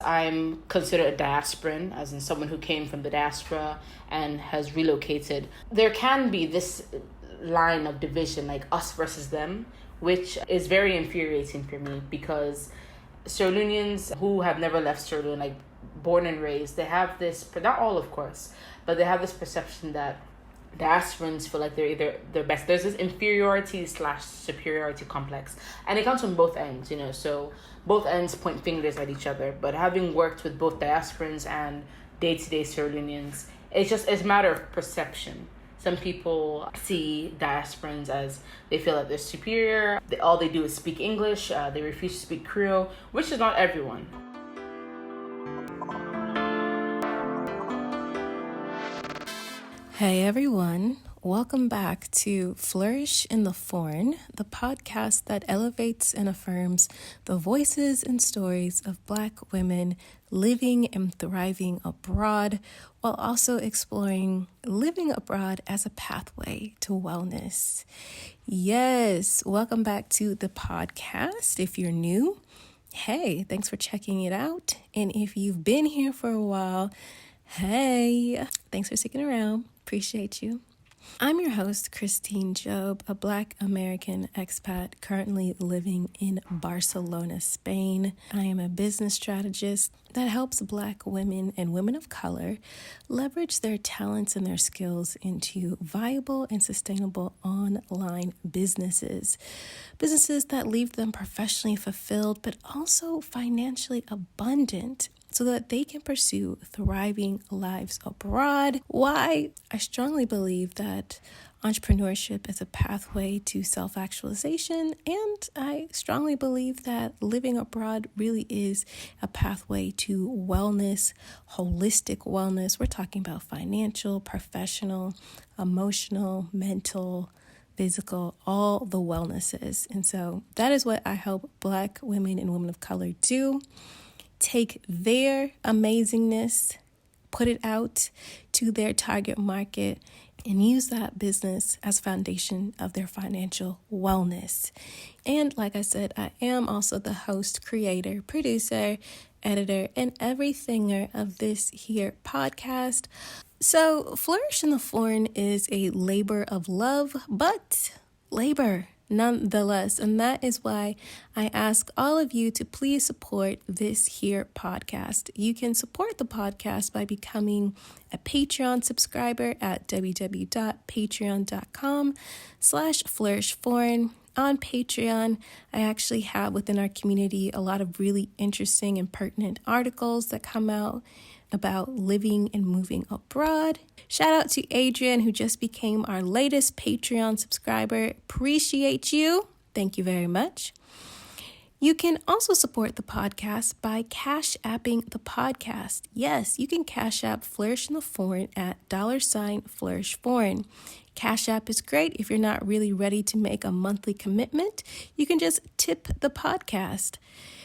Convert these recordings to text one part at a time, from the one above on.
I'm considered a diasporan, as in someone who came from the diaspora and has relocated, there can be this line of division, like us versus them, which is very infuriating for me, because Sierra Leoneans who have never left Sierra Leone, like born and raised, they have this, not all of course, but they have this perception that diasporans feel like they're either their best. There's this inferiority / superiority complex, and it comes from both ends, so both ends point fingers at each other. But having worked with both diasporans and day-to-day Sierra Leoneans, it's a matter of perception. Some people see diasporans as they feel that they're superior. All they do is speak English. They refuse to speak Creole, which is not everyone. Hey everyone, welcome back to Flourish in the Foreign, the podcast that elevates and affirms the voices and stories of Black women living and thriving abroad, while also exploring living abroad as a pathway to wellness. Yes, welcome back to the podcast. If you're new, hey, thanks for checking it out. And if you've been here for a while, hey, thanks for sticking around. Appreciate you. I'm your host, Christine Job, a Black American expat currently living in Barcelona, Spain. I am a business strategist that helps Black women and women of color leverage their talents and their skills into viable and sustainable online businesses. Businesses that leave them professionally fulfilled, but also financially abundant, so that they can pursue thriving lives abroad. Why? I strongly believe that entrepreneurship is a pathway to self-actualization, and I strongly believe that living abroad really is a pathway to wellness, holistic wellness. We're talking about financial, professional, emotional, mental, physical, all the wellnesses. And so that is what I help Black women and women of color do. Take their amazingness, put it out to their target market, and use that business as foundation of their financial wellness. And like I said, I am also the host, creator, producer, editor, and everythinger of this here podcast. So Flourish in the Foreign is a labor of love, but labor nonetheless. And that is why I ask all of you to please support this here podcast. You can support the podcast by becoming a Patreon subscriber at www.patreon.com/flourishforeign. On Patreon, I actually have within our community a lot of really interesting and pertinent articles that come out about living and moving abroad. Shout out to Adrian, who just became our latest Patreon subscriber. Appreciate you. Thank you very much. You can also support the podcast by Cash Apping the podcast. Yes, you can Cash App Flourish in the Foreign at $Flourish Foreign. Cash App is great if you're not really ready to make a monthly commitment. You can just tip the podcast.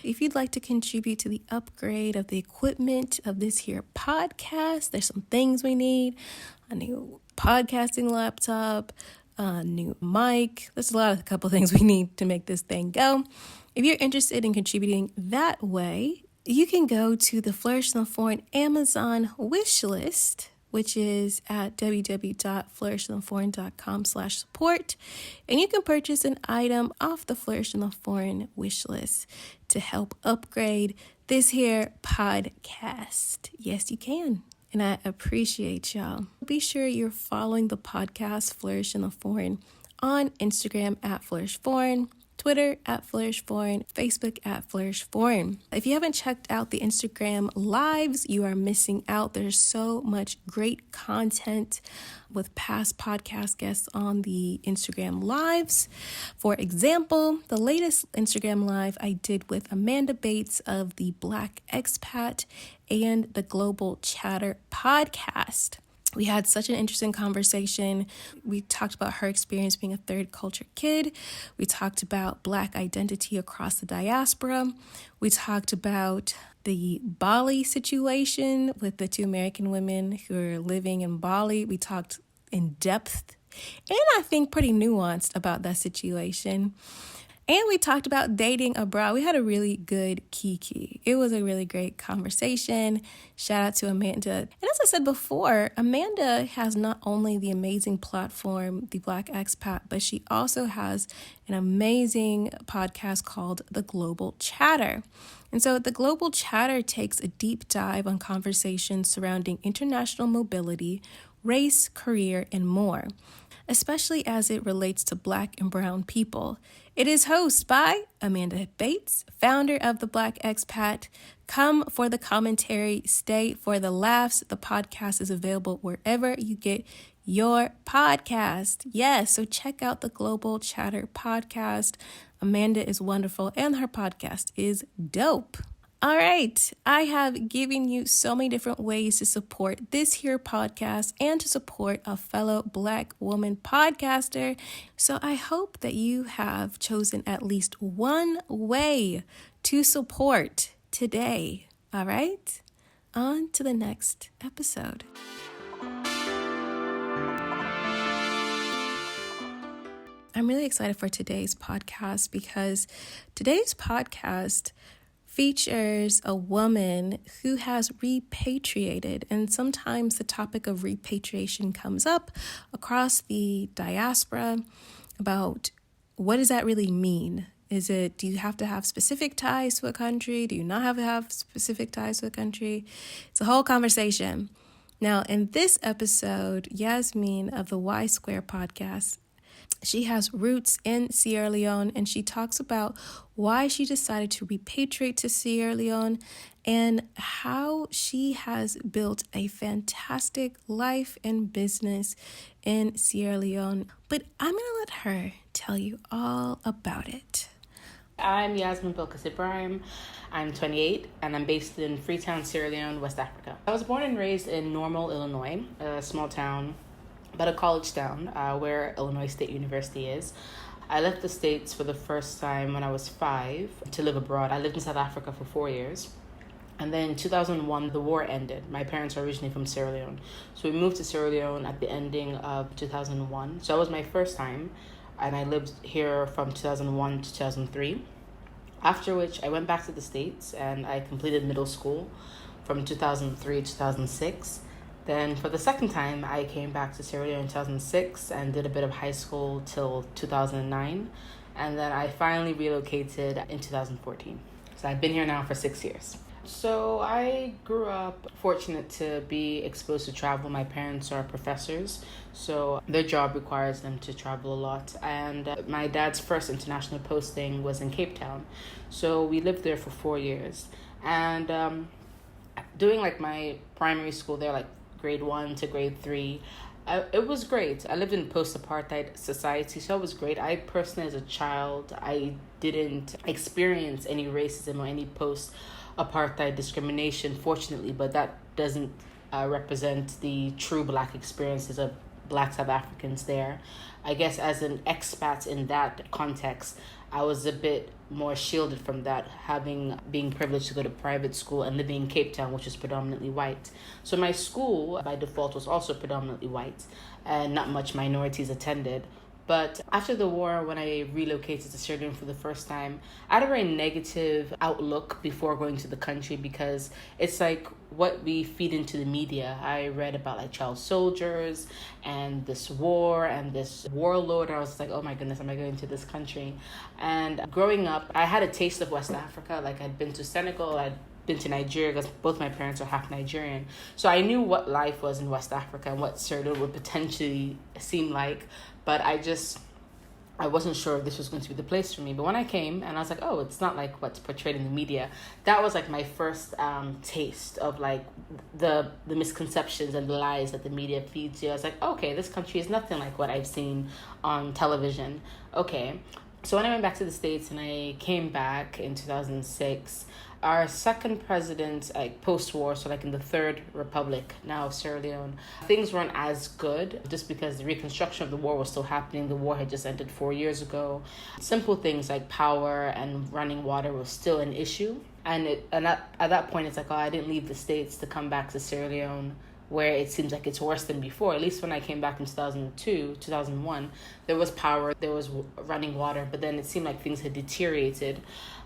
If you'd like to contribute to the upgrade of the equipment of this here podcast, there's some things we need: a new podcasting laptop, a new mic. There's a couple things we need to make this thing go. If you're interested in contributing that way, you can go to the Flourish in the Foreign Amazon wish list, which is at www.flourishintheforeign.com/support. And you can purchase an item off the Flourish in the Foreign wish list to help upgrade this here podcast. Yes, you can. And I appreciate y'all. Be sure you're following the podcast Flourish in the Foreign on Instagram at Flourish Foreign, Twitter at Flourish Foreign, Facebook at Flourish Foreign. If you haven't checked out the Instagram lives, you are missing out. There's so much great content with past podcast guests on the Instagram lives. For example, the latest Instagram live I did with Amanda Bates of the Black Expat and the Global Chatter podcast. We had such an interesting conversation. We talked about her experience being a third culture kid. We talked about Black identity across the diaspora. We talked about the Bali situation with the two American women who are living in Bali. We talked in depth and I think pretty nuanced about that situation. And we talked about dating abroad. We had a really good kiki. It was a really great conversation. Shout out to Amanda. And as I said before, Amanda has not only the amazing platform, The Black Expat, but she also has an amazing podcast called The Global Chatter. And so The Global Chatter takes a deep dive on conversations surrounding international mobility, race, career, and more, especially as it relates to Black and brown people. It is hosted by Amanda Bates, founder of The Black Expat. Come for the commentary, stay for the laughs. The podcast is available wherever you get your podcast. Yes, so check out the Global Chatter podcast. Amanda is wonderful and her podcast is dope. All right, I have given you so many different ways to support this here podcast and to support a fellow Black woman podcaster. So I hope that you have chosen at least one way to support today. All right, on to the next episode. I'm really excited for today's podcast because today's podcast features a woman who has repatriated, and sometimes the topic of repatriation comes up across the diaspora about what does that really mean? Do you have to have specific ties to a country? Do you not have to have specific ties to a country? It's a whole conversation. Now, in this episode, Yasmine of the Y Square podcast, she has roots in Sierra Leone, and she talks about why she decided to repatriate to Sierra Leone and how she has built a fantastic life and business in Sierra Leone. But I'm going to let her tell you all about it. I'm Yasmine Bilkis Ibrahim. I'm 28 and I'm based in Freetown, Sierra Leone, West Africa. I was born and raised in Normal, Illinois, a small town, but a college town where Illinois State University is. I left the States for the first time when I was 5 to live abroad. I lived in South Africa for 4 years. And then in 2001, the war ended. My parents are originally from Sierra Leone. So we moved to Sierra Leone at the ending of 2001. So that was my first time. And I lived here from 2001 to 2003. After which I went back to the States and I completed middle school from 2003 to 2006. Then for the second time, I came back to Sierra Leone in 2006 and did a bit of high school till 2009. And then I finally relocated in 2014. So I've been here now for 6 years. So I grew up fortunate to be exposed to travel. My parents are professors, so their job requires them to travel a lot. And my dad's first international posting was in Cape Town. So we lived there for 4 years. And doing like my primary school there, like grade 1 to grade 3, it was great. I lived in post-apartheid society, so it was great. I personally, as a child, I didn't experience any racism or any post-apartheid discrimination, fortunately, but that doesn't represent the true Black experiences of Black South Africans there. I guess as an expat in that context, I was a bit more shielded from that, being privileged to go to private school and living in Cape Town, which is predominantly white. So my school, by default, was also predominantly white, and not much minorities attended. But after the war, when I relocated to Sierra Leone for the first time, I had a very negative outlook before going to the country because it's like what we feed into the media. I read about like child soldiers and this war and this warlord. I was like, oh my goodness, am I going to this country? And growing up, I had a taste of West Africa. Like I'd been to Senegal, I'd been to Nigeria because both my parents are half Nigerian. So I knew what life was in West Africa and what Sierra Leone would potentially seem like. But I wasn't sure if this was going to be the place for me. But when I came and I was like, oh, it's not like what's portrayed in the media. That was like my first taste of like the misconceptions and the lies that the media feeds you. I was like, okay, this country is nothing like what I've seen on television. Okay. So when I went back to the States and I came back in 2006, our second president, like post-war, so like in the Third Republic now of Sierra Leone, things weren't as good just because the reconstruction of the war was still happening. The war had just ended 4 years ago. Simple things like power and running water was still an issue. And at that point, it's like, oh, I didn't leave the States to come back to Sierra Leone where it seems like it's worse than before. At least when I came back in 2002, 2001, there was power, there was running water, but then it seemed like things had deteriorated.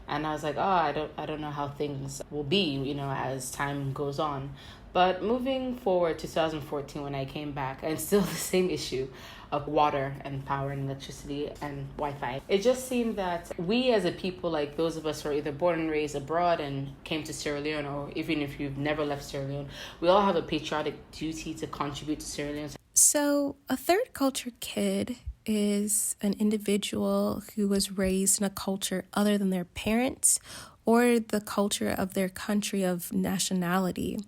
And I was like, I don't know how things will be, as time goes on. But moving forward to 2014, when I came back, and still the same issue of water and power and electricity and Wi-Fi. It just seemed that we as a people, like those of us who are either born and raised abroad and came to Sierra Leone, or even if you've never left Sierra Leone, we all have a patriotic duty to contribute to Sierra Leone. So a third culture kid is an individual who was raised in a culture other than their parents or the culture of their country of nationality.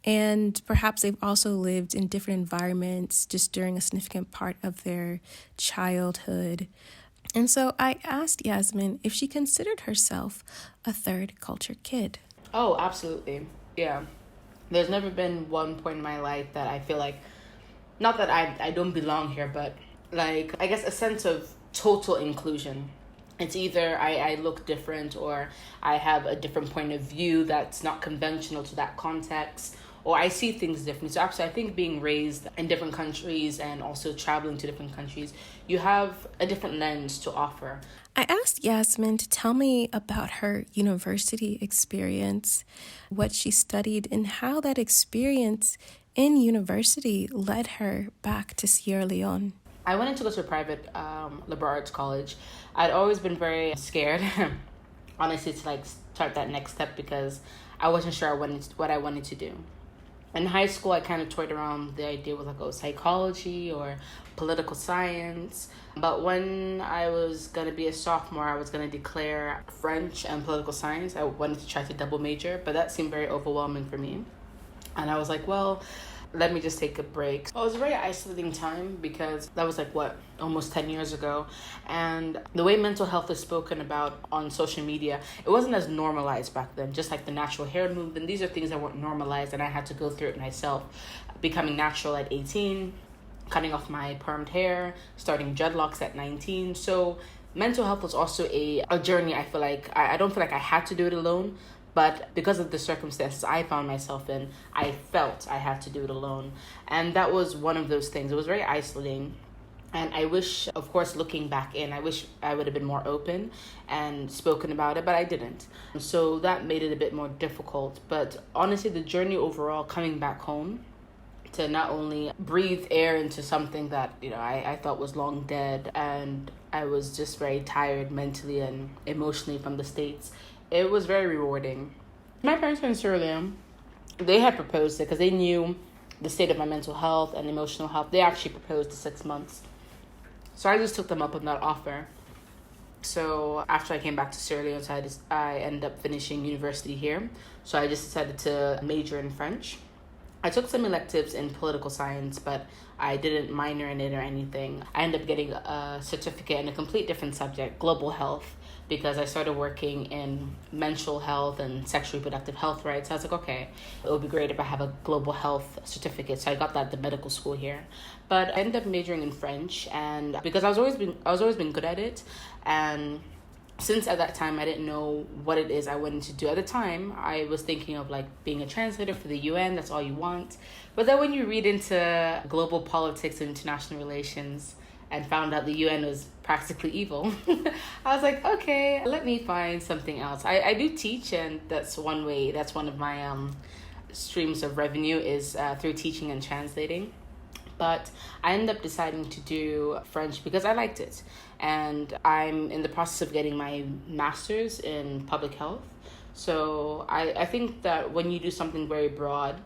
And perhaps they've also lived in different environments just during a significant part of their childhood. And so I asked Yasmine if she considered herself a third culture kid. Oh, absolutely. Yeah. There's never been one point in my life that I feel like, not that I don't belong here, but like, I guess a sense of total inclusion. It's either I look different or I have a different point of view that's not conventional to that context, or I see things differently. So actually, I think being raised in different countries and also traveling to different countries, you have a different lens to offer. I asked Yasmine to tell me about her university experience, what she studied, and how that experience in university led her back to Sierra Leone. I went to go to a private liberal arts college. I'd always been very scared, honestly, to start that next step because I wasn't sure what I wanted to do. In high school, I kind of toyed around the idea with psychology or political science. But when I was going to be a sophomore, I was going to declare French and political science. I wanted to try to double major, but that seemed very overwhelming for me. And I was like, well, let me just take a break. Well, it was a very isolating time because that was almost 10 years ago. And the way mental health is spoken about on social media, it wasn't as normalized back then, just like the natural hair movement. These are things that weren't normalized and I had to go through it myself. Becoming natural at 18, cutting off my permed hair, starting dreadlocks at 19. So mental health was also a journey. I feel like I don't feel like I had to do it alone. But because of the circumstances I found myself in, I felt I had to do it alone. And that was one of those things. It was very isolating. And I wish, of course, looking back in, I wish I would have been more open and spoken about it, but I didn't. So that made it a bit more difficult. But honestly, the journey overall, coming back home, to not only breathe air into something that, I thought was long dead, and I was just very tired mentally and emotionally from the States, it was very rewarding. My parents were in Sierra Leone. They had proposed it because they knew the state of my mental health and emotional health. They actually proposed to 6 months. So I just took them up on that offer. So after I came back to Sierra Leone, I ended up finishing university here. So I just decided to major in French. I took some electives in political science, but I didn't minor in it or anything. I ended up getting a certificate in a complete different subject, global health, because I started working in mental health and sexual reproductive health rights. I was like, okay, it would be great if I have a global health certificate. So I got that at the medical school here. But I ended up majoring in French, and because I was always been good at it, and since at that time I didn't know what it is I wanted to do. At the time, I was thinking of being a translator for the UN. That's all you want. But then when you read into global politics and international relations and found out the UN was practically evil, I was like, okay, let me find something else. I do teach, and that's one way. That's one of my streams of revenue is through teaching and translating. But I ended up deciding to do French because I liked it. And I'm in the process of getting my master's in public health. So I think that when you do something very broad,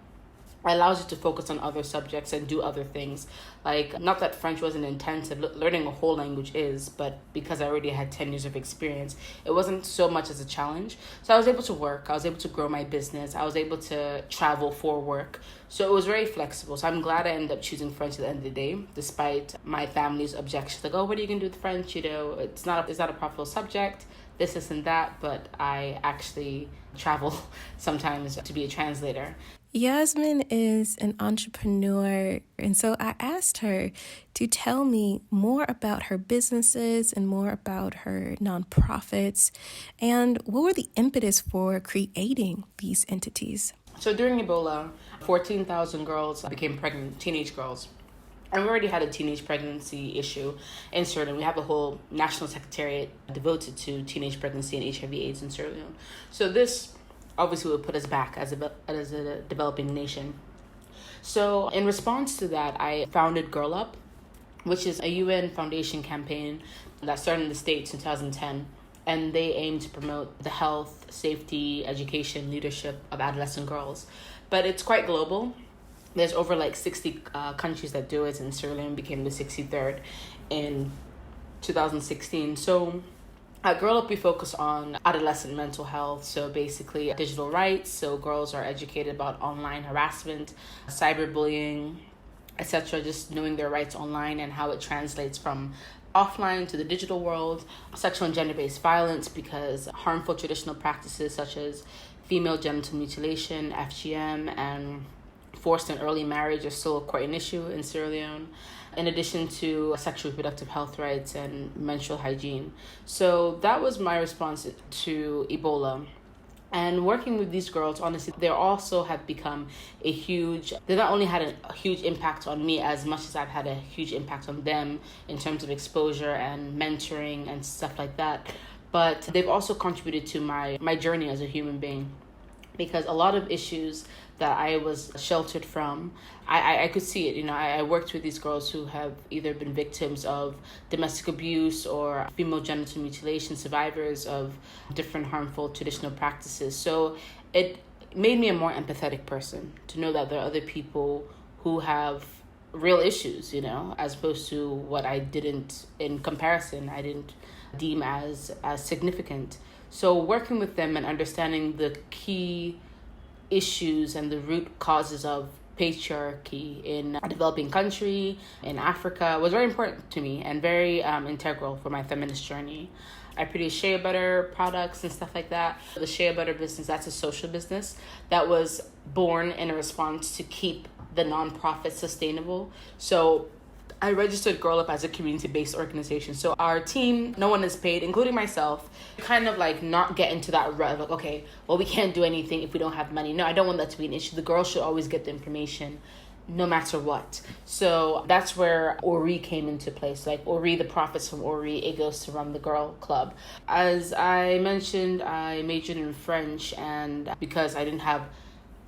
it allows you to focus on other subjects and do other things. Not that French wasn't intensive, learning a whole language is, but because I already had 10 years of experience, it wasn't so much as a challenge. So I was able to work, I was able to grow my business, I was able to travel for work. So it was very flexible. So I'm glad I ended up choosing French at the end of the day, despite my family's objections. Oh, what are you going to do with French? It's not a profitable subject, this and that, but I actually travel sometimes to be a translator. Yasmine is an entrepreneur, and so I asked her to tell me more about her businesses and more about her nonprofits, and what were the impetus for creating these entities? So during Ebola, 14,000 girls became pregnant, teenage girls. And we already had a teenage pregnancy issue in Sierra Leone. We have a whole national secretariat devoted to teenage pregnancy and HIV/AIDS in Sierra Leone. So this obviously would put us back as a developing nation. So in response to that, I founded Girl Up, which is a UN Foundation campaign that started in the States in 2010. And they aim to promote the health, safety, education, leadership of adolescent girls. But it's quite global. There's over like 60 countries that do it, and Sierra Leone became the 63rd in 2016. So at Girl Up, we focus on adolescent mental health. So basically digital rights. So girls are educated about online harassment, cyberbullying, etc. Just knowing their rights online and how it translates from offline to the digital world. Sexual and gender-based violence, because harmful traditional practices such as female genital mutilation, FGM, and forced and early marriage are still quite an issue in Sierra Leone, in addition to sexual reproductive health rights and menstrual hygiene. So that was my response to Ebola. And working with these girls, honestly, they also have become they not only had a huge impact on me as much as I've had a huge impact on them in terms of exposure and mentoring and stuff like that, but they've also contributed to my journey as a human being. Because a lot of issues that I was sheltered from, I could see it. I worked with these girls who have either been victims of domestic abuse or female genital mutilation, survivors of different harmful traditional practices. So it made me a more empathetic person to know that there are other people who have real issues, as opposed to what I didn't deem as significant. So working with them and understanding the key issues and the root causes of patriarchy in a developing country, in Africa, was very important to me and very integral for my feminist journey. I produce shea butter products and stuff like that. The shea butter business, that's a social business that was born in a response to keep the nonprofit sustainable. So I registered Girl Up as a community-based organization. So our team, no one is paid, including myself, kind of like not get into that rut of like, okay, well, we can't do anything if we don't have money. No, I don't want that to be an issue. The girls should always get the information no matter what. So that's where Ori came into place. Like Ori, the profits from Ori, it goes to run the Girl Club. As I mentioned, I majored in French, and because I didn't have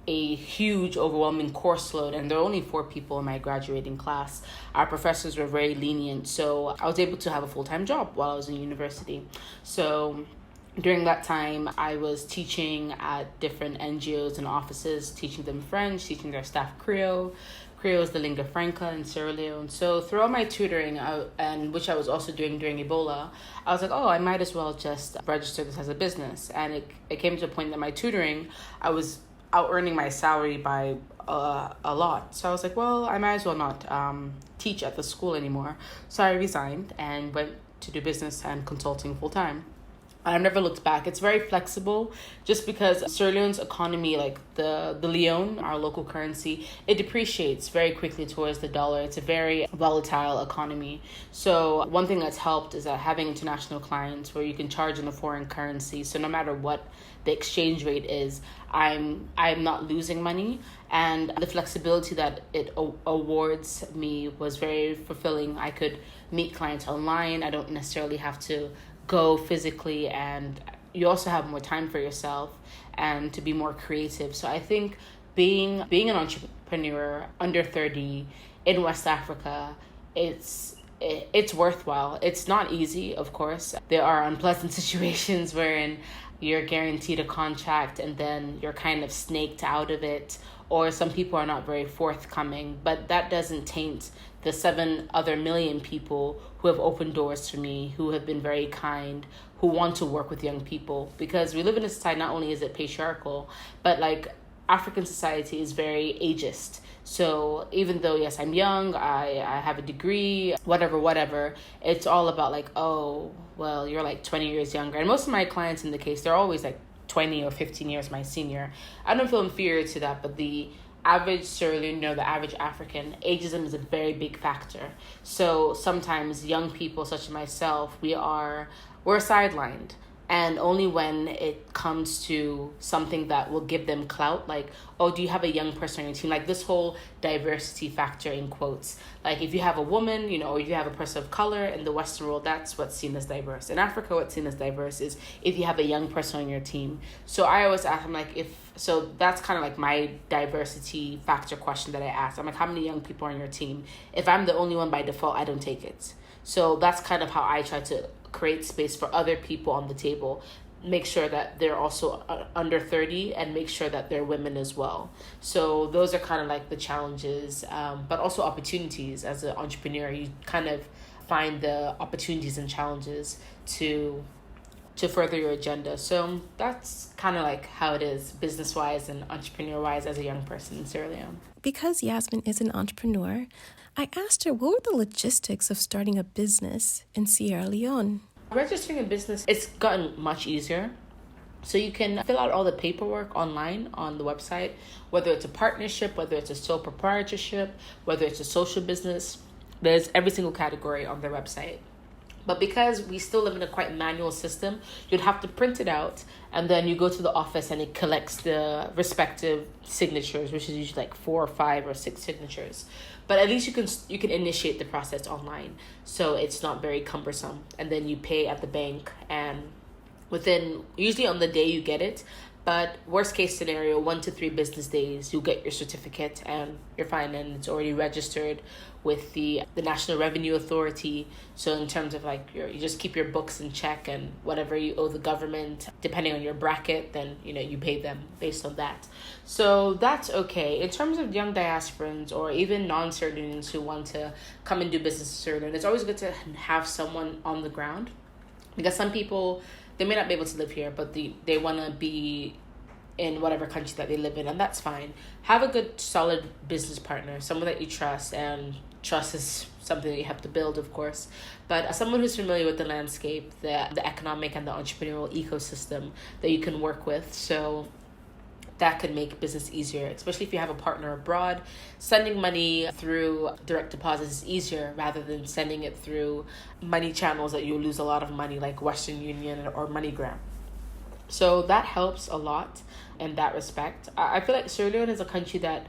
a huge, overwhelming course load, and there were only 4 people in my graduating class, our professors were very lenient, so I was able to have a full-time job while I was in university. So during that time, I was teaching at different NGOs and offices, teaching them French, teaching their staff Creole. Creole is the lingua franca in Sierra Leone. So throughout my tutoring, and which I was also doing during Ebola, I was like, I might as well just register this as a business. And it came to a point that my tutoring, I was out earning my salary by a lot. So I was like, well, I might as well not teach at the school anymore. So I resigned and went to do business and consulting full time. I've never looked back. It's very flexible just because Sierra Leone's economy, like the leone, our local currency, it depreciates very quickly towards the dollar. It's a very volatile economy. So one thing that's helped is that having international clients where you can charge in a foreign currency. So no matter what the exchange rate is, I'm not losing money. And the flexibility that it awards me was very fulfilling. I could meet clients online. I don't necessarily have to go physically, and you also have more time for yourself and to be more creative. So I think being an entrepreneur under 30 in West Africa, it's worthwhile. It's not easy, of course. There are unpleasant situations wherein you're guaranteed a contract and then you're kind of snaked out of it, or some people are not very forthcoming, but that doesn't taint the 7 other million people who have opened doors for me, who have been very kind, who want to work with young people. Because we live in a society, not only is it patriarchal, but like African society is very ageist. So even though, yes, I'm young, I have a degree, whatever, it's all about like, oh, well, you're like 20 years younger. And most of my clients in the case, they're always like 20 or 15 years my senior. I don't feel inferior to that, but the average Sierra Leone, the average African, ageism is a very big factor. So sometimes young people such as myself, we're sidelined. And only when it comes to something that will give them clout, like, oh, do you have a young person on your team? Like this whole diversity factor in quotes. Like if you have a woman, or you have a person of color in the Western world, that's what's seen as diverse. In Africa, what's seen as diverse is if you have a young person on your team. So I always ask them, like, so that's kind of like my diversity factor question that I ask. I'm like, how many young people are on your team? If I'm the only one by default, I don't take it. So that's kind of how I try to create space for other people on the table, make sure that they're also under 30 and make sure that they're women as well. So those are kind of like the challenges, but also opportunities. As an entrepreneur, you kind of find the opportunities and challenges to further your agenda. So that's kind of like how it is business-wise and entrepreneur-wise as a young person in Sierra Leone. Because Yasmine is an entrepreneur, I asked her what were the logistics of starting a business in Sierra Leone. Registering a business, it's gotten much easier. So you can fill out all the paperwork online on the website, whether it's a partnership, whether it's a sole proprietorship, whether it's a social business. There's every single category on their website. But because we still live in a quite manual system, you'd have to print it out and then you go to the office and it collects the respective signatures, which is usually like 4 or 5 or 6 signatures. But at least you can initiate the process online, so it's not very cumbersome. And then you pay at the bank, and usually on the day you get it, but worst case scenario, 1 to 3 business days, you'll get your certificate and you're fine, and it's already registered with the National Revenue Authority. So in terms of like you just keep your books in check, and whatever you owe the government, depending on your bracket, then you pay them based on that. So that's okay. In terms of young diasporans or even non-Sierra Leoneans who want to come and do business in Sierra Leone, it's always good to have someone on the ground, because some people, they may not be able to live here, but they want to be in whatever country that they live in, and that's fine. Have a good, solid business partner, someone that you trust, and trust is something that you have to build, of course, but someone who's familiar with the landscape, the economic and the entrepreneurial ecosystem that you can work with. So that could make business easier, especially if you have a partner abroad. Sending money through direct deposits is easier rather than sending it through money channels that you lose a lot of money, like Western Union or MoneyGram. So that helps a lot in that respect. I feel like Sierra Leone is a country that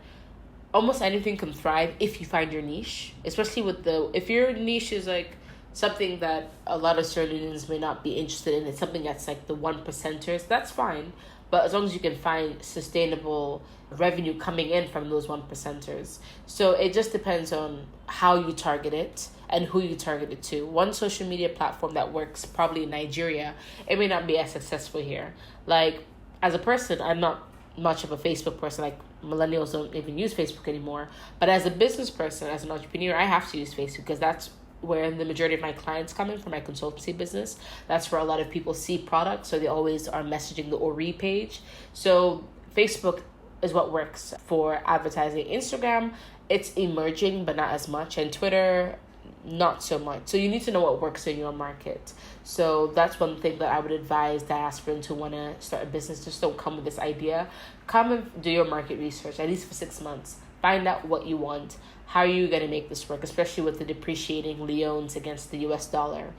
almost anything can thrive if you find your niche, especially if your niche is like something that a lot of Sierra Leoneans may not be interested in. It's something that's like the 1%ers, that's fine. But as long as you can find sustainable revenue coming in from those 1%ers. So it just depends on how you target it and who you target it to. One social media platform that works probably in Nigeria, it may not be as successful here. Like, as a person, I'm not much of a Facebook person. Like, millennials don't even use Facebook anymore. But as a business person, as an entrepreneur, I have to use Facebook because that's where the majority of my clients come in for my consultancy business. That's where a lot of people see products, so they always are messaging the Ori page. So Facebook is what works for advertising. Instagram, it's emerging, but not as much. And Twitter, not so much. So you need to know what works in your market. So that's one thing that I would advise diasporans who want to start a business. Just don't come with this idea. Come and do your market research, at least for 6 months. Find out what you want. How are you going to make this work, especially with the depreciating leones against the US dollar?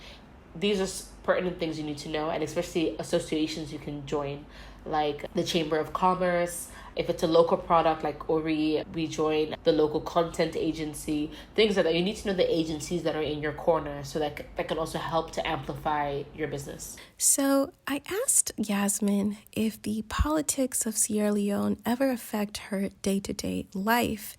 These are pertinent things you need to know, and especially associations you can join, like the Chamber of Commerce. If it's a local product like Ori, we join the local content agency, things like that. You need to know the agencies that are in your corner, so that can also help to amplify your business. So I asked Yasmine if the politics of Sierra Leone ever affect her day-to-day life.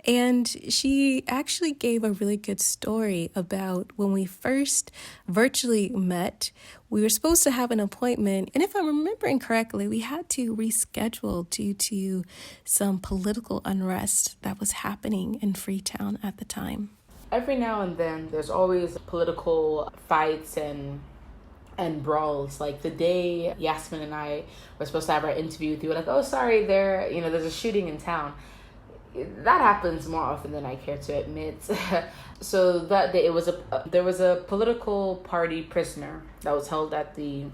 And she actually gave a really good story about when we first virtually met. We were supposed to have an appointment, and if I'm remembering correctly, we had to reschedule due to some political unrest that was happening in Freetown at the time. Every now and then, there's always political fights and brawls. Like the day Yasmine and I were supposed to have our interview with you, we're like, oh, sorry, there's a shooting in town. That happens more often than I care to admit. So that day, there was a political party prisoner that was held at the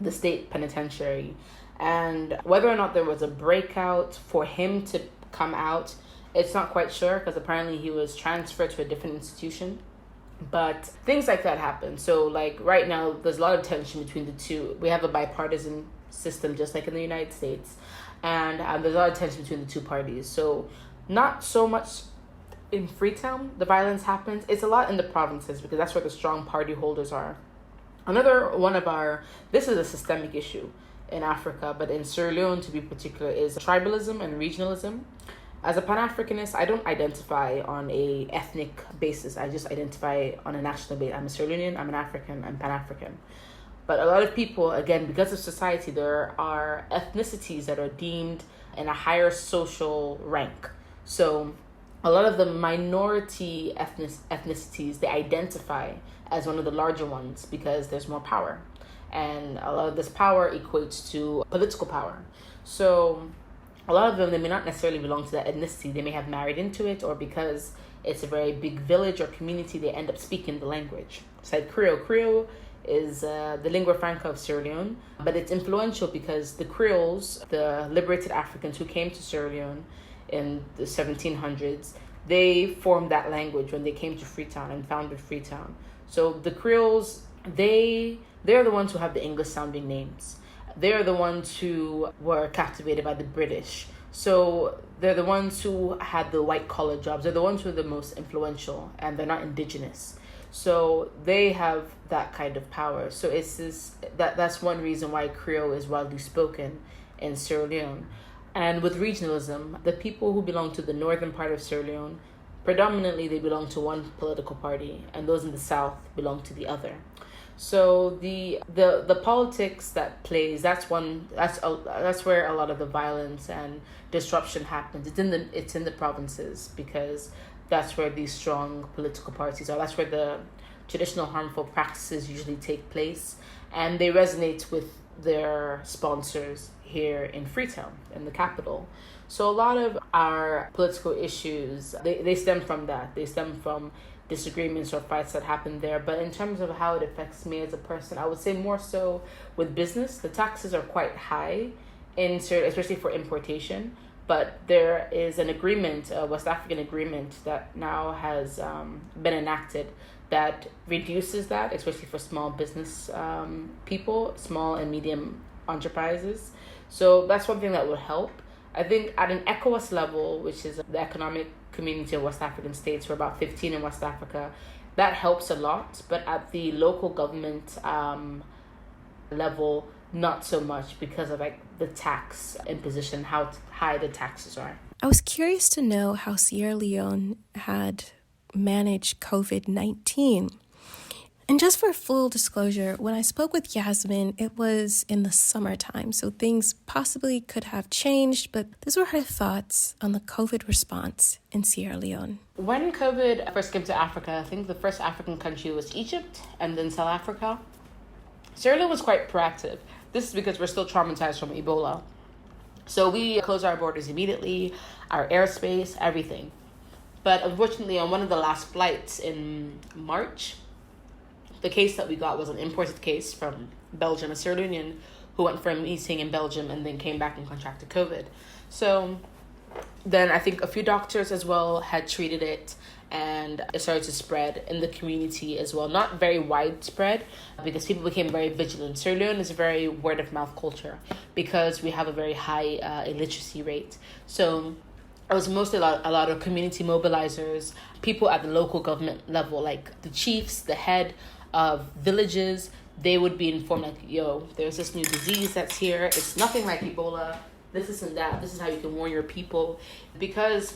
state penitentiary, and whether or not there was a breakout for him to come out, it's not quite sure, because apparently he was transferred to a different institution. But things like that happen. So like right now, there's a lot of tension between the two. We have a bipartisan system, just like in the United States. And there's a lot of tension between the two parties. So not so much in Freetown, the violence happens. It's a lot in the provinces because that's where the strong party holders are. Another one of this is a systemic issue in Africa, but in Sierra Leone to be particular, is tribalism and regionalism. As a Pan-Africanist, I don't identify on a ethnic basis. I just identify on a national basis. I'm a Sierra Leonean, I'm an African, I'm Pan-African. But a lot of people, again, because of society, there are ethnicities that are deemed in a higher social rank. So a lot of the minority ethnicities, they identify as one of the larger ones because there's more power. And a lot of this power equates to political power. So a lot of them, they may not necessarily belong to that ethnicity. They may have married into it, or because it's a very big village or community, they end up speaking the language. It's like Creole. Creole is the lingua franca of Sierra Leone, but it's influential because the Creoles, the liberated Africans who came to Sierra Leone in the 1700s, they formed that language when they came to Freetown and founded Freetown. So the Creoles, they're the ones who have the English sounding names. They're the ones who were captivated by the British. So they're the ones who had the white collar jobs. They're the ones who are the most influential, and they're not indigenous. So they have that kind of power. So it's this that's one reason why Creole is widely spoken in Sierra Leone. And with regionalism, the people who belong to the northern part of Sierra Leone, predominantly they belong to one political party, and those in the south belong to the other. So the politics that plays, that's where a lot of the violence and disruption happens. It's in the provinces because that's where these strong political parties are. That's where the traditional harmful practices usually take place, and they resonate with their sponsors here in Freetown, in the capital. So a lot of our political issues, they stem from that. They stem from disagreements or fights that happen there. But in terms of how it affects me as a person, I would say more so with business. The taxes are quite high, especially for importation. But there is an agreement, a West African agreement that now has been enacted that reduces that, especially for small business people, small and medium enterprises. So that's one thing that would help. I think at an ECOWAS level, which is the Economic Community of West African States, we're about 15 in West Africa, that helps a lot. But at the local government level, not so much because of like the tax imposition, how high the taxes are. I was curious to know how Sierra Leone had managed COVID-19. And just for full disclosure, when I spoke with Yasmine, it was in the summertime, so things possibly could have changed, but these were her thoughts on the COVID response in Sierra Leone. When COVID first came to Africa, I think the first African country was Egypt and then South Africa. Sierra Leone was quite proactive. This is because we're still traumatized from Ebola. So we closed our borders immediately, our airspace, everything. But unfortunately, on one of the last flights in March, the case that we got was an imported case from Belgium, a Sierra Leonean who went for a meeting in Belgium and then came back and contracted COVID. So then I think a few doctors as well had treated it, and it started to spread in the community as well. Not very widespread because people became very vigilant. Sierra Leone is a very word of mouth culture because we have a very high illiteracy rate. So it was mostly a lot of community mobilizers, people at the local government level, like the chiefs, the head of villages. They would be informed like, yo, there's this new disease that's here. It's nothing like Ebola. This isn't that. This is how you can warn your people. Because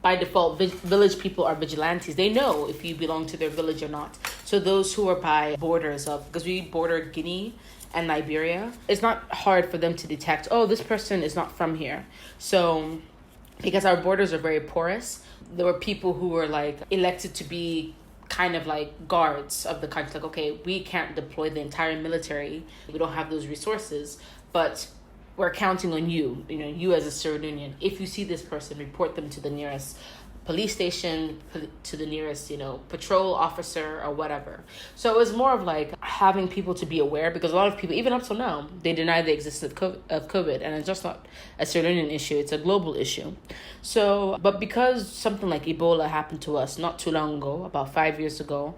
by default, village people are vigilantes. They know if you belong to their village or not. So those who are by borders of, because we border Guinea and Liberia, it's not hard for them to detect, oh, this person is not from here. So because our borders are very porous, there were people who were like elected to be kind of like guards of the country. Like, okay, we can't deploy the entire military. We don't have those resources, but we're counting on you, you as a Sierra Leonean. If you see this person, report them to the nearest police station, to the nearest, patrol officer or whatever. So it was more of like having people to be aware, because a lot of people, even up till now, they deny the existence of COVID, and it's just not a Sierra Leonean issue, it's a global issue. So, but because something like Ebola happened to us not too long ago, about 5 years ago,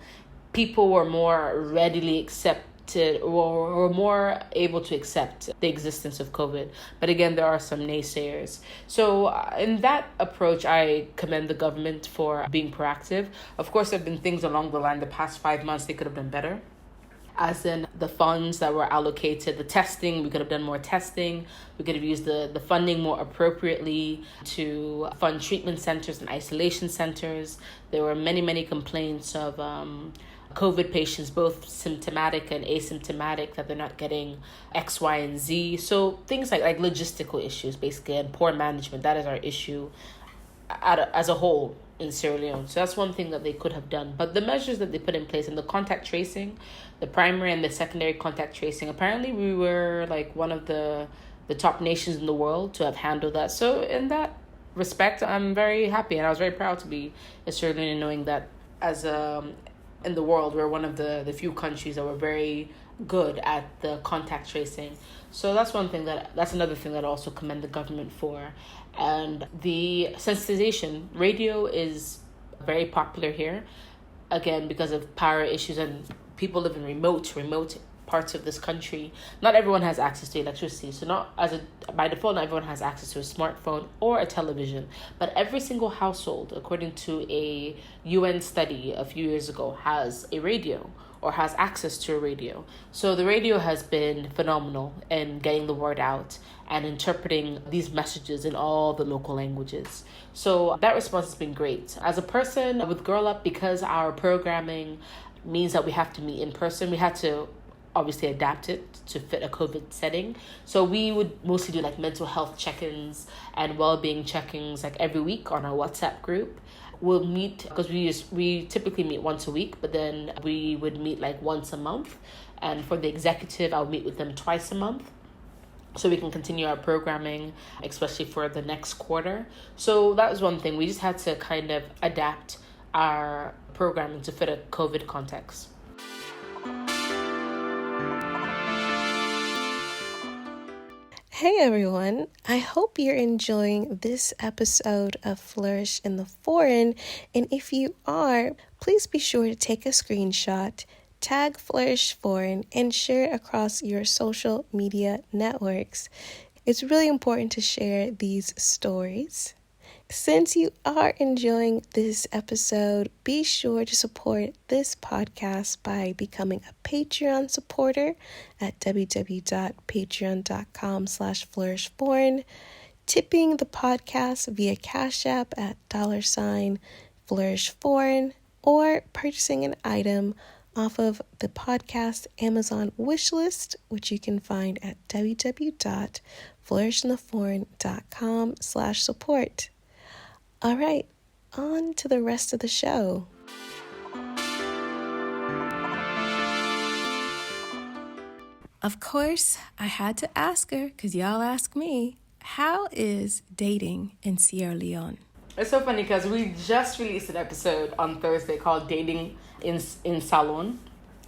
people were more readily accepted or more able to accept the existence of COVID. But again, there are some naysayers. So in that approach, I commend the government for being proactive. Of course, there have been things along the line the past 5 months they could have done better. As in the funds that were allocated, the testing, we could have done more testing. We could have used the funding more appropriately to fund treatment centers and isolation centers. There were many complaints of COVID patients, both symptomatic and asymptomatic, that they're not getting X, Y, and Z. So things like logistical issues, basically, and poor management, that is our issue as a whole in Sierra Leone. So that's one thing that they could have done. But the measures that they put in place, and the contact tracing, the primary and the secondary contact tracing, apparently we were like one of the top nations in the world to have handled that. So in that respect, I'm very happy, and I was very proud to be a Sierra Leonean, knowing that as in the world, we're one of the few countries that were very good at the contact tracing. So that's another thing that I also commend the government for. And the sensitization, radio is very popular here, again, because of power issues, and people live in remote parts of this country. Not everyone has access to electricity, so by default, not everyone has access to a smartphone or a television. But every single household, according to a UN study a few years ago, has a radio or has access to a radio. So the radio has been phenomenal in getting the word out and interpreting these messages in all the local languages. So that response has been great. As a person with Girl Up, because our programming means that we have to meet in person, we had to obviously adapt it to fit a COVID setting. So we would mostly do like mental health check-ins and well-being check-ins like every week on our WhatsApp group. We'll meet, because we typically meet once a week, but then we would meet like once a month. And for the executive, I'll meet with them twice a month, so we can continue our programming, especially for the next quarter. So that was one thing. We just had to kind of adapt our programming to fit a COVID context. Hey everyone, I hope you're enjoying this episode of Flourish in the Foreign, and if you are, please be sure to take a screenshot, tag Flourish Foreign, and share it across your social media networks. It's really important to share these stories. Since you are enjoying this episode, be sure to support this podcast by becoming a Patreon supporter at www.patreon.com/flourishforeign, tipping the podcast via Cash App at $flourishforeign, or purchasing an item off of the podcast Amazon wishlist, which you can find at www.flourishintheforeign.com/support. All right, on to the rest of the show. Of course, I had to ask her, because y'all ask me, how is dating in Sierra Leone? It's so funny because we just released an episode on Thursday called Dating in Salon.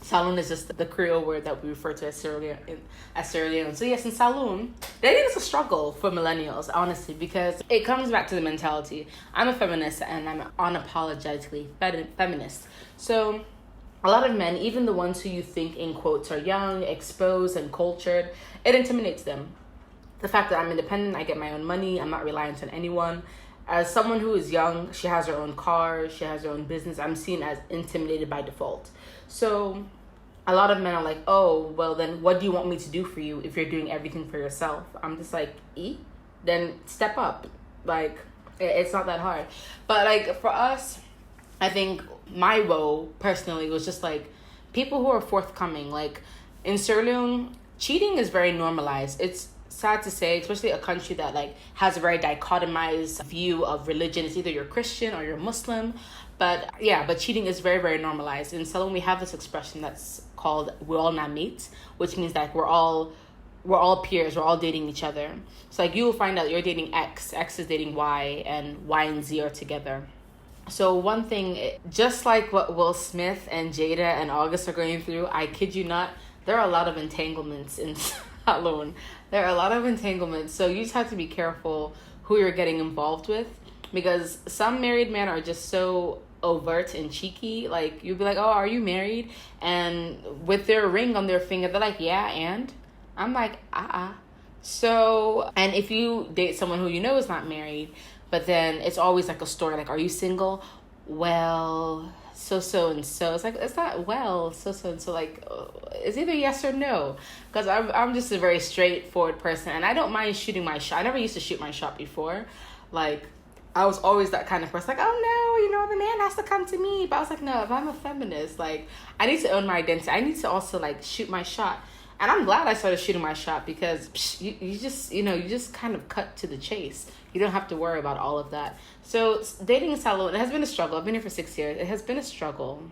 Salon is just the Creole word that we refer to as Sierra Leone. So yes, in Salon, dating is a struggle for millennials, honestly, because it comes back to the mentality. I'm a feminist, and I'm unapologetically feminist. So a lot of men, even the ones who you think in quotes are young, exposed, and cultured, it intimidates them. The fact that I'm independent, I get my own money, I'm not reliant on anyone. As someone who is young, she has her own car, she has her own business, I'm seen as intimidated by default. So a lot of men are like, oh, well, then what do you want me to do for you if you're doing everything for yourself? I'm just like, then step up. Like, it's not that hard. But like for us, I think my role personally was just like people who are forthcoming. Like in Sierra Leone, cheating is very normalized. It's sad to say, especially a country that like has a very dichotomized view of religion. It's either you're Christian or you're Muslim. But cheating is very, very normalized. In Salon, we have this expression that's called "we're all not mates," which means that we're all peers, we're all dating each other. So like you will find out you're dating X is dating Y, and Y and Z are together. So one thing, just like what Will Smith and Jada and August are going through, I kid you not, there are a lot of entanglements in Salon. There are a lot of entanglements. So you just have to be careful who you're getting involved with, because some married men are just so overt and cheeky. Like, you'll be like, oh, are you married? And with their ring on their finger, they're like, yeah, and I'm like, So, and if you date someone who you know is not married, but then it's always like a story, like, are you single? Well, so and so. It's like, it's not well, so and so. Like, it's either yes or no. Because I'm just a very straightforward person, and I don't mind shooting my shot. I never used to shoot my shot before. Like, I was always that kind of person, like, oh no, the man has to come to me. But I was like, no, if I'm a feminist, like, I need to own my identity. I need to also, like, shoot my shot. And I'm glad I started shooting my shot, because you just kind of cut to the chase. You don't have to worry about all of that. So dating in Salon, it has been a struggle. I've been here for 6 years. It has been a struggle.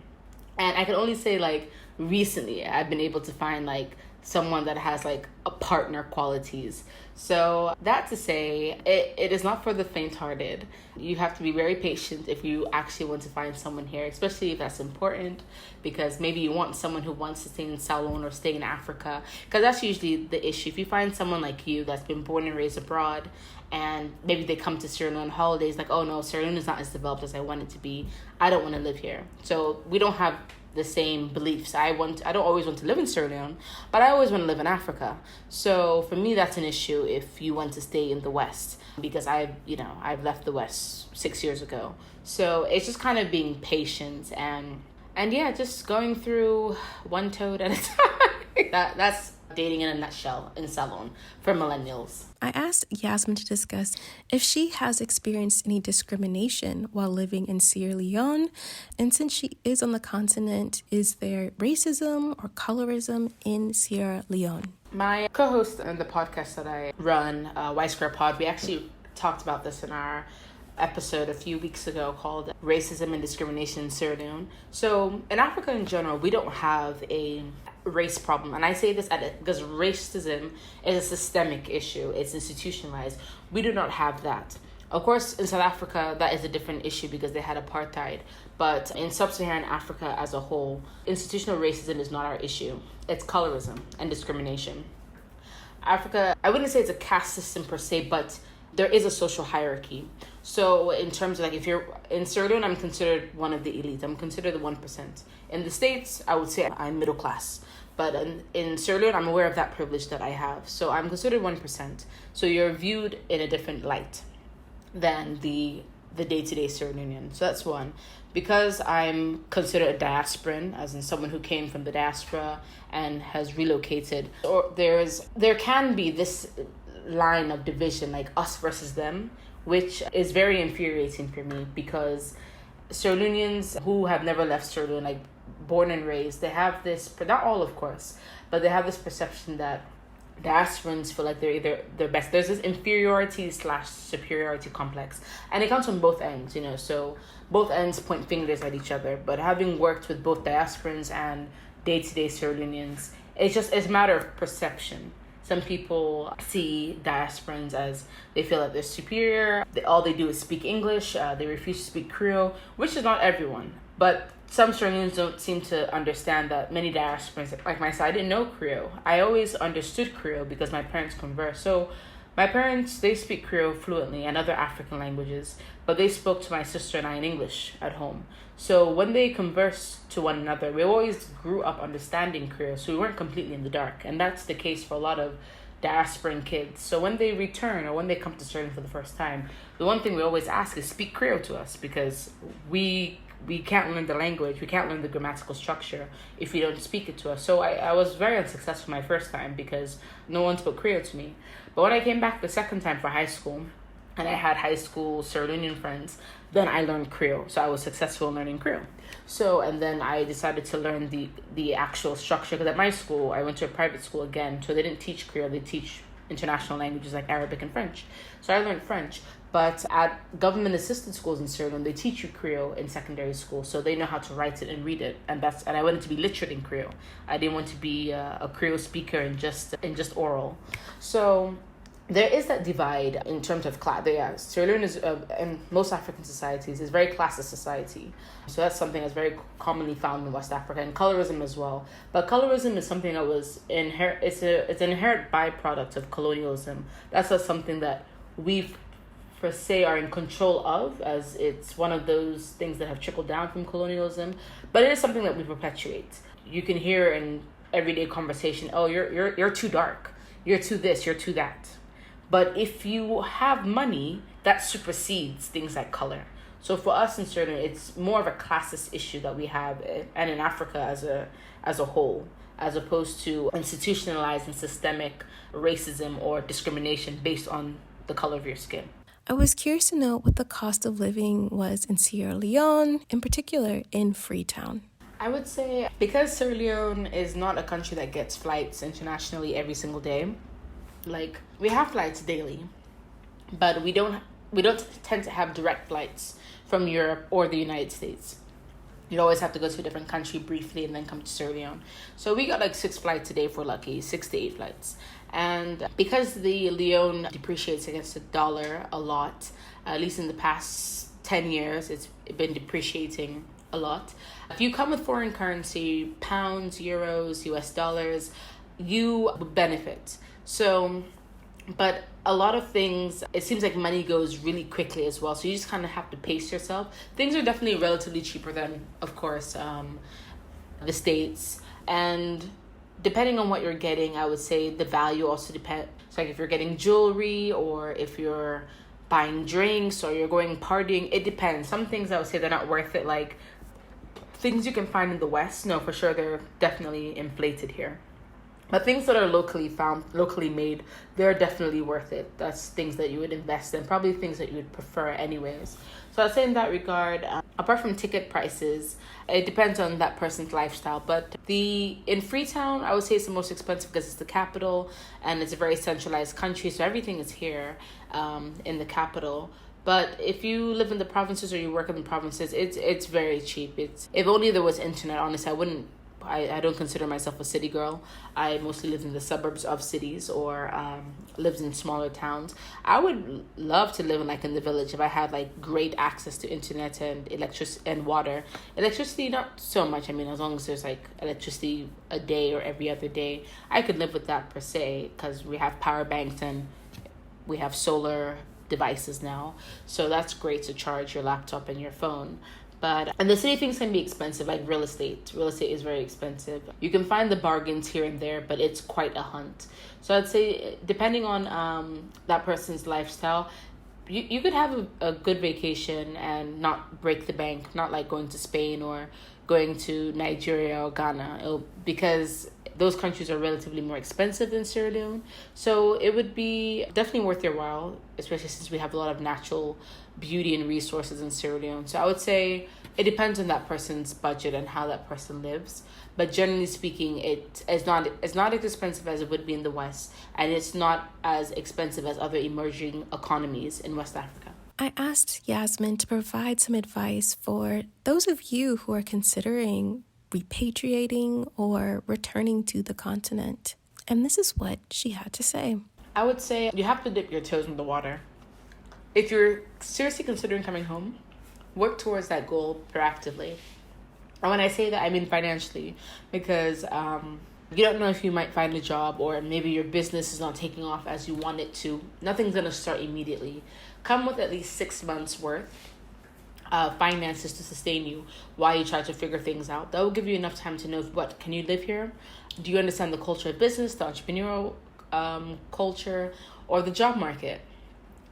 And I can only say, like, recently I've been able to find, like, someone that has, like, a partner qualities. So that to say, it is not for the faint-hearted. You have to be very patient if you actually want to find someone here, especially if that's important, because maybe you want someone who wants to stay in Salon or stay in Africa, because that's usually the issue. If you find someone like you that's been born and raised abroad, and maybe they come to Sierra Leone holidays, like, oh no, Sierra Leone is not as developed as I want it to be. I don't want to live here. So we don't have the same beliefs. I don't always want to live in Sierra Leone, but I always want to live in Africa. So for me, that's an issue if you want to stay in the West, because I've left the West 6 years ago. So it's just kind of being patient and yeah, just going through one toad at a time. That's dating in a nutshell in Salon for millennials. I asked Yasmine to discuss if she has experienced any discrimination while living in Sierra Leone, and since she is on the continent, is there racism or colorism in Sierra Leone? My co-host on the podcast that I run, Y Square Pod, we actually talked about this in our episode a few weeks ago called Racism and Discrimination in Sierra Leone. So in Africa in general, we don't have a race problem, and I say this because racism is a systemic issue. It's institutionalized. We do not have that. Of course, in South Africa, that is a different issue because they had apartheid. But in sub-Saharan Africa as a whole, institutional racism is not our issue. It's colorism and discrimination. Africa, I wouldn't say it's a caste system per se, but there is a social hierarchy. So in terms of, like, if you're in Sierra Leone, I'm considered one of the elite. I'm considered the 1%. In the States, I would say I'm middle class. But in Sierra Leone, I'm aware of that privilege that I have. So I'm considered 1%. So you're viewed in a different light than the day-to-day Sierra Leonean. So that's one. Because I'm considered a diasporan, as in someone who came from the diaspora and has relocated, or there can be this line of division, like us versus them, which is very infuriating for me, because Sierra Leoneans who have never left Sierra Leone, like born and raised, they have this, not all of course, but they have this perception that diasporans feel like they're best. There's this inferiority/superiority complex, and it comes from both ends, so both ends point fingers at each other. But having worked with both diasporans and day-to-day Sierra Leoneans, it's a matter of perception. Some people see diasporans as they feel that they're superior. All they do is speak English. They refuse to speak Creole, which is not everyone. But some Australians don't seem to understand that many diasporans, like myself, I didn't know Creole. I always understood Creole because my parents converse. So my parents, they speak Creole fluently and other African languages, but they spoke to my sister and I in English at home. So when they converse to one another, we always grew up understanding Creole, so we weren't completely in the dark. And that's the case for a lot of diasporan kids. So when they return or when they come to Australia for the first time, the one thing we always ask is speak Creole to us, because we can't learn the language, we can't learn the grammatical structure if you don't speak it to us. So I was very unsuccessful my first time because no one spoke Creole to me. But when I came back the second time for high school, and I had high school Sierra Leonean friends, then I learned Creole. So I was successful in learning Creole. So, and then I decided to learn the actual structure, because at my school, I went to a private school again, so they didn't teach Creole, they teach international languages like Arabic and French. So I learned French. But at government-assisted schools in Sierra Leone, they teach you Creole in secondary school, so they know how to write it and read it. And I wanted to be literate in Creole. I didn't want to be a Creole speaker in just oral. So there is that divide in terms of class. Yeah, Sierra Leone is, in most African societies, is very classist society. So that's something that's very commonly found in West Africa, and colorism as well. But colorism is something that was it's an inherent byproduct of colonialism. That's not something that we, per se, are in control of, as it's one of those things that have trickled down from colonialism. But it is something that we perpetuate. You can hear in everyday conversation, oh, you're too dark, you're too this, you're too that. But if you have money, that supersedes things like color. So for us in Sierra Leone, it's more of a classist issue that we have, and in Africa as a whole, as opposed to institutionalized and systemic racism or discrimination based on the color of your skin. I was curious to know what the cost of living was in Sierra Leone, in particular in Freetown. I would say, because Sierra Leone is not a country that gets flights internationally every single day, like, we have flights daily, but we don't tend to have direct flights from Europe or the United States. You'd always have to go to a different country briefly and then come to Sierra Leone. So we got like 6 flights a day if we're lucky, 6 to 8 flights. And because the Leone depreciates against the dollar a lot, at least in the past 10 years, it's been depreciating a lot. If you come with foreign currency, pounds, euros, US dollars, you benefit. So, but a lot of things, it seems like money goes really quickly as well. So you just kind of have to pace yourself. Things are definitely relatively cheaper than, of course, the States. And depending on what you're getting, I would say the value also depends. So like if you're getting jewelry, or if you're buying drinks, or you're going partying, it depends. Some things I would say they're not worth it. Like things you can find in the West, no, for sure, they're definitely inflated here. But things that are locally found, locally made, they're definitely worth it. That's things that you would invest in, probably things that you would prefer anyways. So I'd say in that regard, apart from ticket prices, it depends on that person's lifestyle. But in Freetown, I would say it's the most expensive because it's the capital and it's a very centralized country. So everything is here in the capital. But if you live in the provinces or you work in the provinces, it's very cheap. If only there was internet, honestly, I don't consider myself a city girl. I mostly live in the suburbs of cities, or lived in smaller towns. I would love to live in the village if I had great access to internet and electricity and water. Electricity, not so much. I mean, as long as there's electricity a day or every other day, I could live with that per se, because we have power banks and we have solar devices now. So that's great to charge your laptop and your phone. And the city things can be expensive, like real estate. Real estate is very expensive. You can find the bargains here and there, but it's quite a hunt. So I'd say, depending on that person's lifestyle, you could have a good vacation and not break the bank, not like going to Spain or going to Nigeria or Ghana, because those countries are relatively more expensive than Sierra Leone. So it would be definitely worth your while, especially since we have a lot of natural beauty and resources in Sierra Leone. So I would say it depends on that person's budget and how that person lives. But generally speaking, it's not as expensive as it would be in the West, and it's not as expensive as other emerging economies in West Africa. I asked Yasmine to provide some advice for those of you who are considering repatriating or returning to the continent. And this is what she had to say. I would say you have to dip your toes in the water. If you're seriously considering coming home, work towards that goal proactively. And when I say that, I mean financially, because you don't know if you might find a job, or maybe your business is not taking off as you want it to. Nothing's going to start immediately. Come with at least 6 months worth of finances to sustain you while you try to figure things out. That will give you enough time to know, can you live here? Do you understand the culture of business, the entrepreneurial culture, or the job market?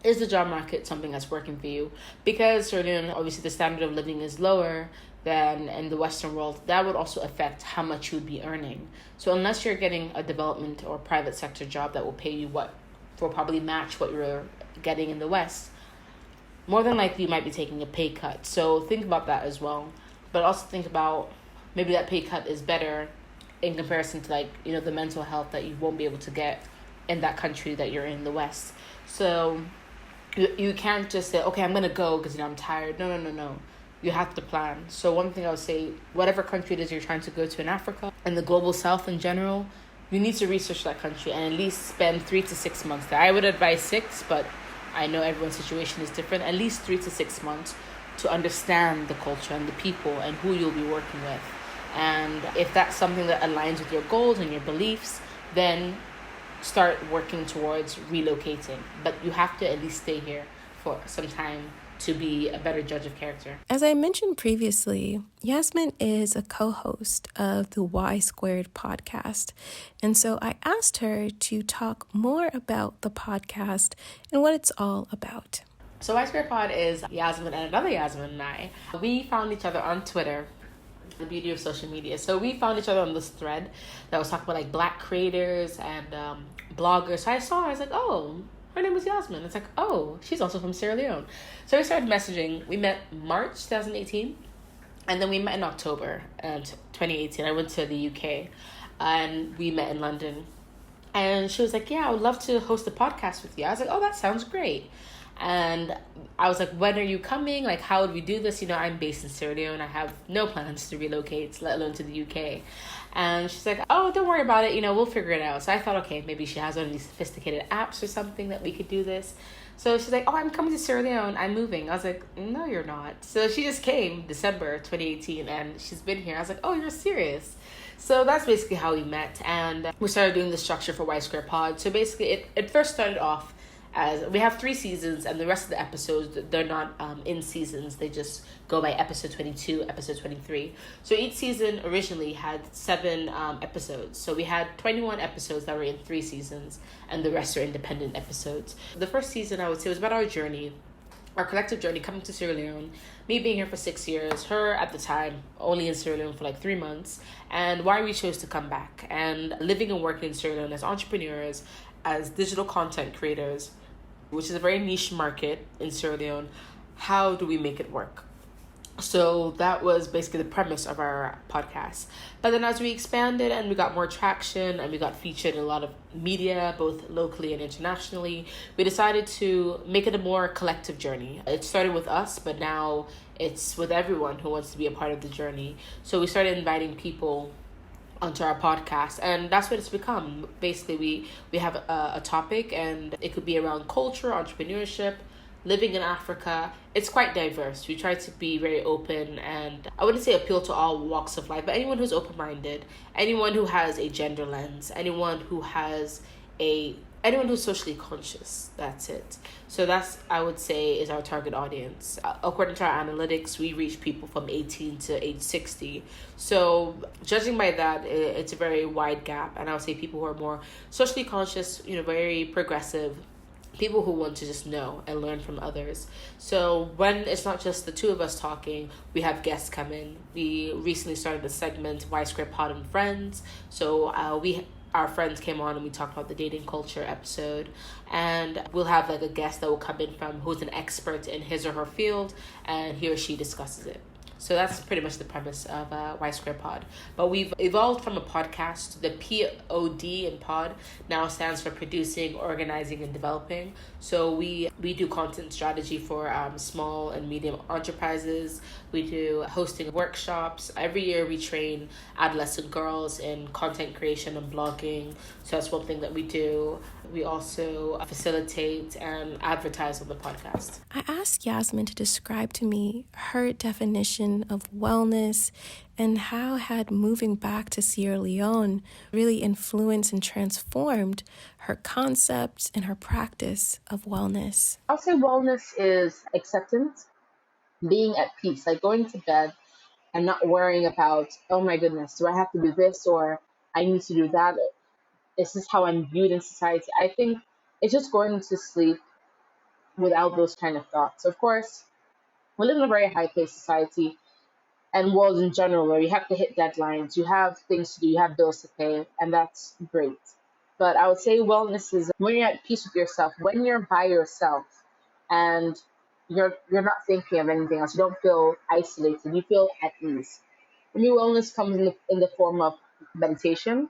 Is the job market something that's working for you? Because obviously the standard of living is lower than in the Western world. That would also affect how much you would be earning. So unless you're getting a development or private sector job that will pay you will probably match what you're getting in the West, more than likely you might be taking a pay cut. So think about that as well. But also think about maybe that pay cut is better in comparison to the mental health that you won't be able to get in that country that you're in the West. So you can't just say, okay, I'm going to go because I'm tired. No. You have to plan. So one thing I would say, whatever country it is you're trying to go to in Africa and the global South in general, you need to research that country and at least spend 3 to 6 months there. I would advise 6, but I know everyone's situation is different. At least 3 to 6 months to understand the culture and the people and who you'll be working with. And if that's something that aligns with your goals and your beliefs, then start working towards relocating. But you have to at least stay here for some time to be a better judge of character. As I mentioned previously, Yasmine is a co-host of the Y Squared podcast. And so I asked her to talk more about the podcast and what it's all about. So Y Squared Pod is Yasmine and another Yasmine and I. We found each other on Twitter. The beauty of social media. So we found each other on this thread that was talking about like Black creators and bloggers. So I was like, oh, her name was Yasmine. It's like, oh, she's also from Sierra Leone. So we started messaging. We met March 2018, and then we met in October 2018. I went to the UK, and we met in London. And she was like, yeah, I would love to host a podcast with you. I was like, oh, that sounds great. And I was like, when are you coming? Like, how would we do this? You know, I'm based in Sierra Leone. I have no plans to relocate, let alone to the UK. And she's like, oh, don't worry about it. You know, we'll figure it out. So I thought, okay, maybe she has one of these sophisticated apps or something that we could do this. So she's like, oh, I'm coming to Sierra Leone. I'm moving. I was like, no, you're not. So she just came December 2018 and she's been here. I was like, oh, you're serious? So that's basically how we met. And we started doing the structure for Y Square Pod. So basically it first started off as we have 3 seasons, and the rest of the episodes, they're not in seasons. They just go by episode 22, episode 23. So each season originally had 7 episodes. So we had 21 episodes that were in 3 seasons, and the rest are independent episodes. The first season, I would say, was about our journey, our collective journey coming to Sierra Leone, me being here for 6 years, her at the time only in Sierra Leone for like 3 months, and why we chose to come back, and living and working in Sierra Leone as entrepreneurs, as digital content creators, which is a very niche market in Sierra Leone. How do we make it work? So that was basically the premise of our podcast. But then as we expanded and we got more traction and we got featured in a lot of media, both locally and internationally, we decided to make it a more collective journey. It started with us, but now it's with everyone who wants to be a part of the journey. So we started inviting people onto our podcast, and that's what it's become. Basically, we have a topic, and it could be around culture, entrepreneurship, living in Africa. It's quite diverse. We try to be very open, and I wouldn't say appeal to all walks of life, but anyone who's open-minded, anyone who has a gender lens, anyone who's socially conscious. That's it. So that's, I would say, is our target audience. According to our analytics, we reach people from 18 to age 60. So judging by that, it's a very wide gap. And I would say people who are more socially conscious, very progressive, people who want to just know and learn from others. So when it's not just the two of us talking, we have guests come in. We recently started a segment, Y Square Pod and Friends. So our friends came on and we talked about the dating culture episode, and we'll have like a guest that will come in from who's an expert in his or her field, and he or she discusses it. So that's pretty much the premise of Y Square Pod. But we've evolved from a podcast. The POD in pod now stands for producing, organizing, and developing. So we do content strategy for small and medium enterprises. We do hosting workshops. Every year we train adolescent girls in content creation and blogging. So that's one thing that we do. We also facilitate and advertise on the podcast. I asked Yasmine to describe to me her definition of wellness and how had moving back to Sierra Leone really influenced and transformed her concepts and her practice of wellness. I'll say wellness is acceptance, being at peace, like going to bed and not worrying about, oh my goodness, do I have to do this or I need to do that? This is how I'm viewed in society. I think it's just going to sleep without those kind of thoughts. Of course, we live in a very high-paced society and world in general where you have to hit deadlines, you have things to do, you have bills to pay, and that's great. But I would say wellness is when you're at peace with yourself, when you're by yourself and you're not thinking of anything else, you don't feel isolated, you feel at ease. For me, wellness comes in the form of meditation.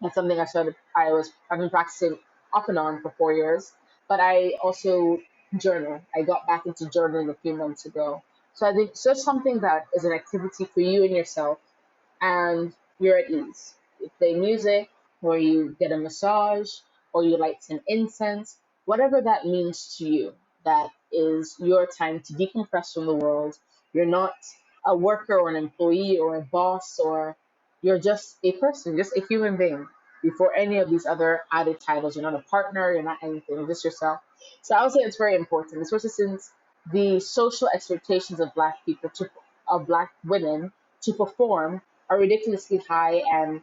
That's something I've been practicing off and on for 4 years. But I also journal. I got back into journaling a few months ago. So I think it's just something that is an activity for you and yourself, and you're at ease. You play music, or you get a massage, or you light some incense, whatever that means to you. That is your time to decompress from the world. You're not a worker or an employee or a boss, or you're just a person, just a human being before any of these other added titles. You're not a partner, you're not anything, you're just yourself. So I would say it's very important, especially since the social expectations of black people of black women to perform are ridiculously high and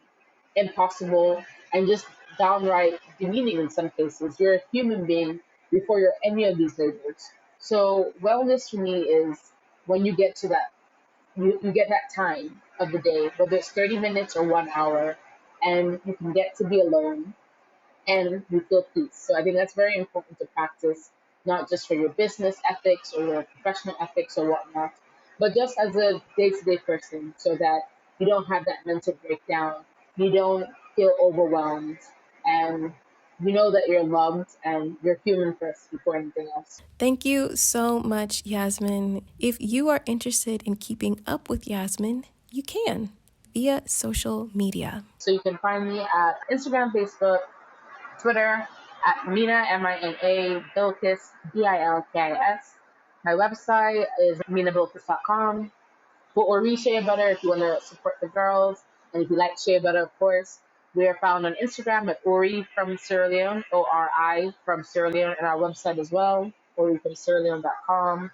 impossible and just downright demeaning in some cases. You're a human being before you're any of these labels. So wellness for me is when you get to that, you get that time of the day, whether it's 30 minutes or 1 hour, and you can get to be alone and you feel peace. So I think that's very important to practice, not just for your business ethics or your professional ethics or whatnot, but just as a day-to-day person, so that you don't have that mental breakdown, you don't feel overwhelmed, and you know that you're loved and you're human first before anything else. Thank you so much, Yasmine. If you are interested in keeping up with Yasmine, you can via social media. So you can find me at Instagram, Facebook, Twitter at Mina, Mina, Bilkis, Bilkis. My website is minabilkis.com. For Ori Shea Butter, if you want to support the girls, and if you like Shea Butter, of course, we are found on Instagram at Ori from Sierra Leone, ORI from Sierra Leone, and our website as well, orifromsierraleone.com.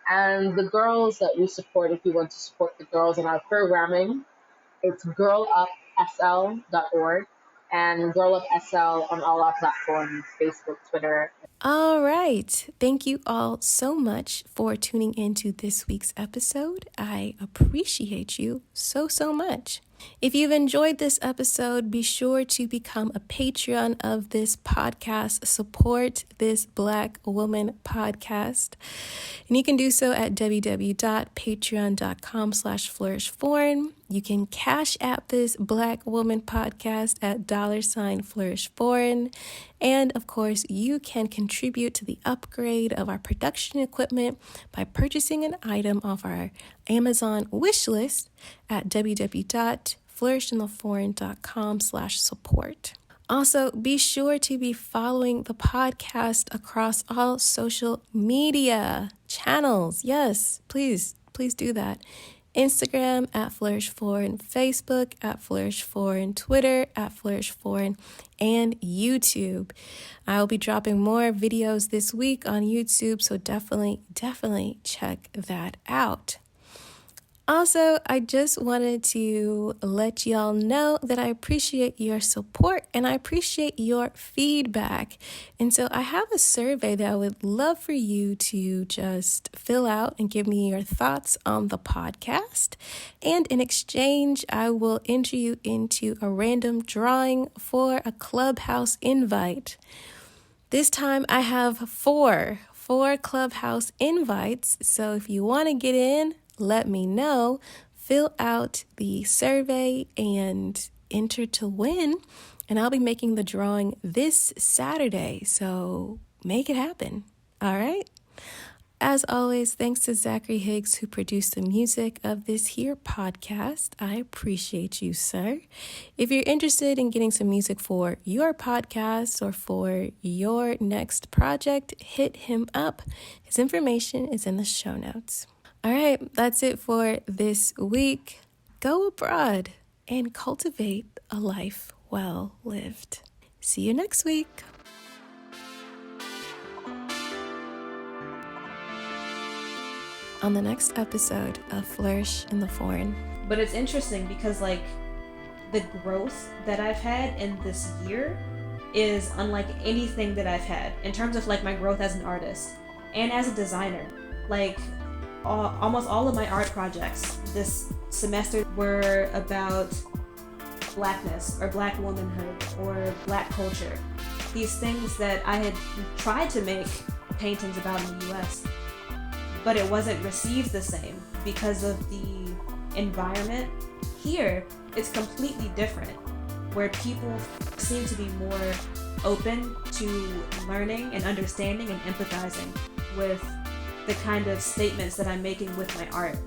And the girls that we support, if you want to support the girls in our programming, it's girlupsl.org and Girl Up SL on all our platforms, Facebook, Twitter. All right. Thank you all so much for tuning into this week's episode. I appreciate you so, so much. If you've enjoyed this episode, be sure to become a Patreon of this podcast. Support this Black Woman podcast. And you can do so at www.patreon.com/flourishforeign. You can cash app this Black Woman podcast at $flourishforeign. And of course, you can contribute to the upgrade of our production equipment by purchasing an item off our Amazon wish list at www.flourishintheforeign.com/support. Also, be sure to be following the podcast across all social media channels. Yes, please do that. Instagram at Flourish Foreign, Facebook at Flourish Foreign, Twitter at Flourish Foreign, and YouTube. I'll be dropping more videos this week on YouTube, so definitely check that out. Also, I just wanted to let y'all know that I appreciate your support and I appreciate your feedback. And so I have a survey that I would love for you to just fill out and give me your thoughts on the podcast. And in exchange, I will enter you into a random drawing for a Clubhouse invite. This time I have four Clubhouse invites. So if you want to get in, let me know, fill out the survey and enter to win. And I'll be making the drawing this Saturday. So make it happen. All right. As always, thanks to Zachary Higgs, who produced the music of this here podcast. I appreciate you, sir. If you're interested in getting some music for your podcast or for your next project, hit him up. His information is in the show notes. All right, that's it for this week. Go abroad and cultivate a life well lived. See you next week. On the next episode of Flourish in the Foreign. But it's interesting because the growth that I've had in this year is unlike anything that I've had in terms of my growth as an artist and as a designer. Almost all of my art projects this semester were about blackness or black womanhood or black culture. These things that I had tried to make paintings about in the US, but it wasn't received the same because of the environment. Here, it's completely different, where people seem to be more open to learning and understanding and empathizing with the kind of statements that I'm making with my art.